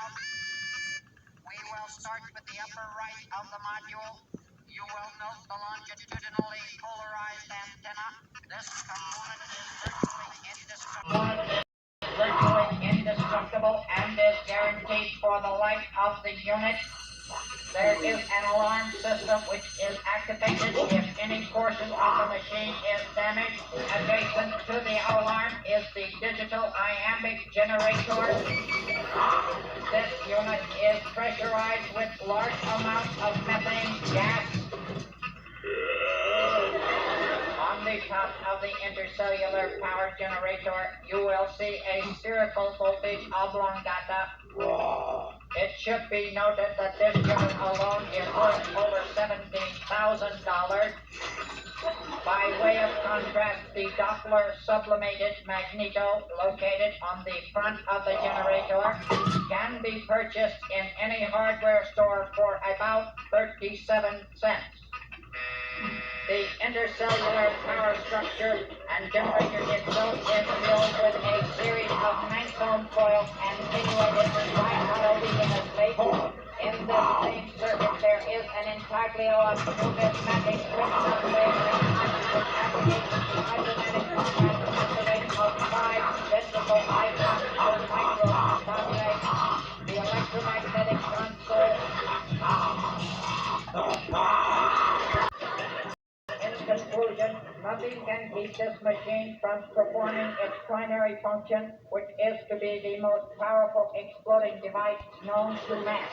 We will start with the upper right of the module. You will note the longitudinally polarized antenna. This component is virtually indestructible and is guaranteed for the life of the unit. There is an alarm system which is activated if any portion of the machine is damaged. Adjacent to the alarm is the digital iambic generator. This unit is pressurized with large amounts of methane gas. On the top of the intercellular power generator, you will see a spherical voltage oblongata. It should be noted that this unit alone is worth over $17,000. By way of contrast, the Doppler sublimated magneto located on the front of the generator can be purchased in any hardware store for about 37 cents. The intercellular power structure and generator itself is filled with a series of 9-ohm coils and attenuated bipolyminously. In this same circuit, there is an intaglio of numismatic switch subwave which activates the hydromatic format at the rate of 5 decibel icons per micro to stimulate the electromagnetic console. In conclusion, nothing can keep this machine from performing its primary function, which is to be the most powerful exploding device known to man.